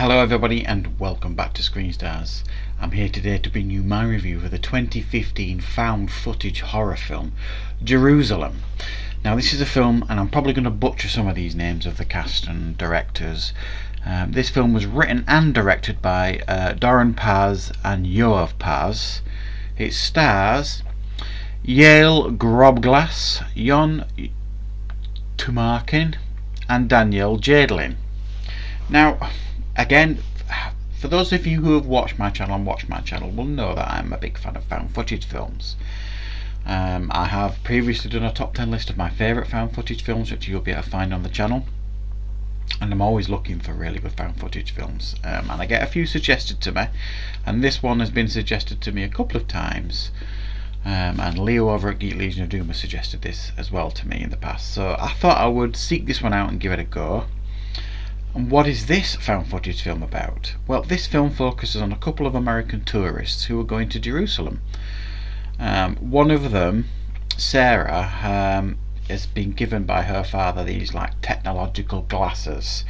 Hello everybody and welcome back to Screen Stars. I'm here today to bring you my review for the 2015 found footage horror film Jerusalem. Now this is a film, and I'm probably going to butcher some of these names of the cast and directors. This film was written and directed by Doran Paz and Yoav Paz. It stars Yael Grobglas, Jon Tumarkin and Daniel Jadelin. Now, again, for those of you who have watched my channel will know that I'm a big fan of found footage films. I have previously done a top 10 list of my favourite found footage films, which you'll be able to find on the channel, and I'm always looking for really good found footage films, and I get a few suggested to me, and this one has been suggested to me a couple of times, and Leo over at Geek Legion of Doom has suggested this as well to me in the past, so I thought I would seek this one out and give it a go. And what is this found footage film about? Well, this film focuses on a couple of American tourists who are going to Jerusalem. One of them, Sarah, has been given by her father these like technological glasses,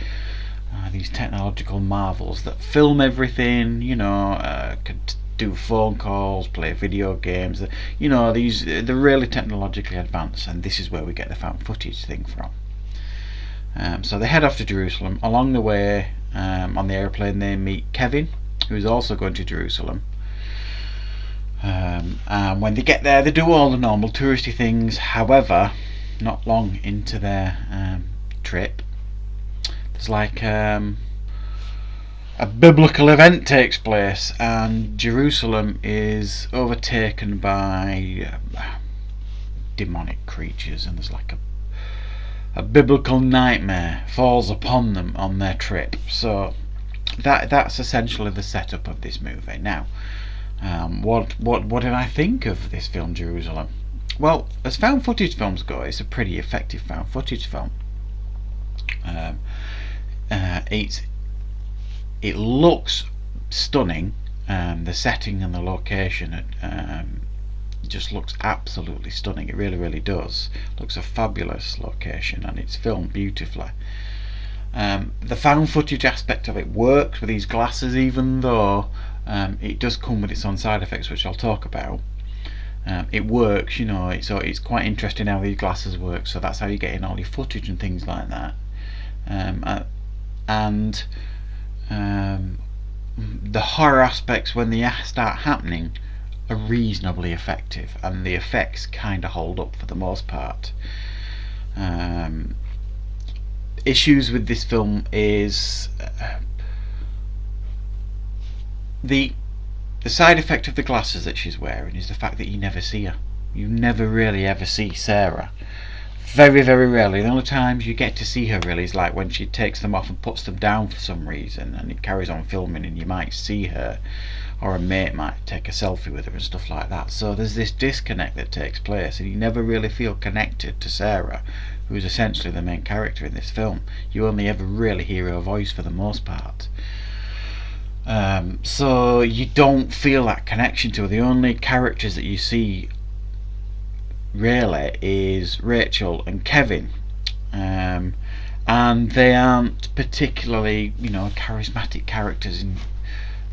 these technological marvels that film everything, can do phone calls, play video games, they're really technologically advanced, and this is where we get the found footage thing from. So they head off to Jerusalem. Along the way, on the airplane, they meet Kevin, who is also going to Jerusalem. And when they get there, they do all the normal touristy things. However, not long into their trip, there's like a biblical event takes place, and Jerusalem is overtaken by demonic creatures, and there's like a biblical nightmare falls upon them on their trip. So that's essentially the setup of this movie. Now, what did I think of this film Jerusalem? Well, as found footage films go, it's a pretty effective found footage film. It looks stunning. The setting and the location just looks absolutely stunning. It really does. Looks a fabulous location, and it's filmed beautifully. The found footage aspect of it works with these glasses, even though it does come with its own side effects, which I'll talk about. It works, so it's quite interesting how these glasses work. So that's how you get in all your footage and things like that. And the horror aspects, when they start happening, are reasonably effective, and the effects kind of hold up for the most part. Issues with this film is the side effect of the glasses that she's wearing is the fact that you never see her. You never really ever see Sarah. Very rarely. The only times you get to see her really is like when she takes them off and puts them down for some reason, and it carries on filming, and you might see her, or a mate might take a selfie with her and stuff like that. So there's this disconnect that takes place, and you never really feel connected to Sarah, who is essentially the main character in this film. You only ever really hear her voice for the most part. So you don't feel that connection to her. The only characters that you see really is Rachel and Kevin, and they aren't particularly charismatic characters, and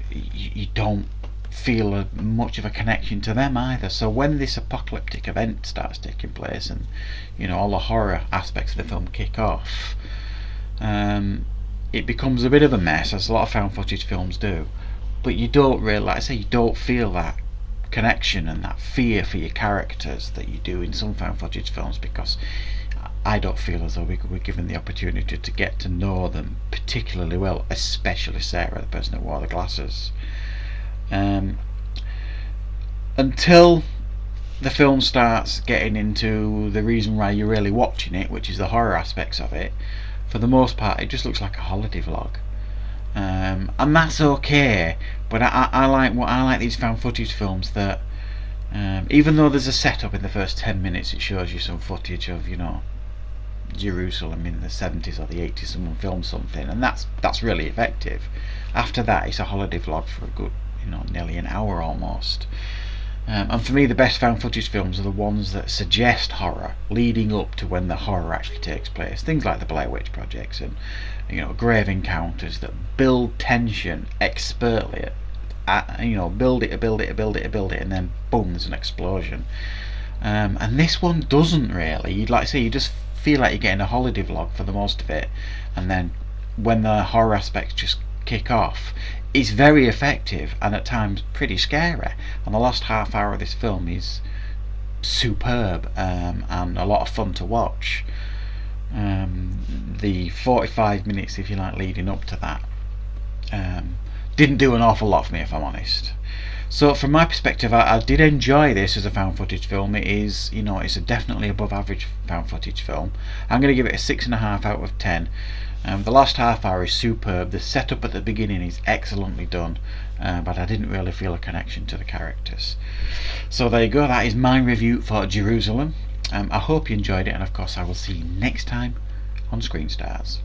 you don't feel much of a connection to them either. So when this apocalyptic event starts taking place, and all the horror aspects of the film kick off, it becomes a bit of a mess, as a lot of found footage films do. But you don't really, like I say, you don't feel that connection and that fear for your characters that you do in some found footage films, because I don't feel as though we're given the opportunity to get to know them particularly well, especially Sarah, the person that wore the glasses. Until the film starts getting into the reason why you're really watching it, which is the horror aspects of it, for the most part it just looks like a holiday vlog. And that's okay, but I like these found footage films that even though there's a setup in the first 10 minutes, it shows you some footage of Jerusalem in the 70s or the 80s, someone filmed something, and that's really effective. After that, it's a holiday vlog for a good nearly an hour almost. And for me, the best found footage films are the ones that suggest horror leading up to when the horror actually takes place. Things like the Blair Witch Projects and Grave Encounters that build tension expertly. Build it, and then boom, there's an explosion. And this one doesn't really. You'd like to say you just feel like you're getting a holiday vlog for the most of it, and then when the horror aspects just kick off, it's very effective and at times pretty scary. And the last half hour of this film is superb, and a lot of fun to watch. The 45 minutes, if you like, leading up to that didn't do an awful lot for me, if I'm honest. So from my perspective, I did enjoy this as a found footage film. It is, it's a definitely above average found footage film. I'm going to give it a 6.5 out of 10. The last half hour is superb. The setup at the beginning is excellently done, but I didn't really feel a connection to the characters. So there you go. That is my review for Jerusalem. I hope you enjoyed it, and of course I will see you next time on Screen Stars.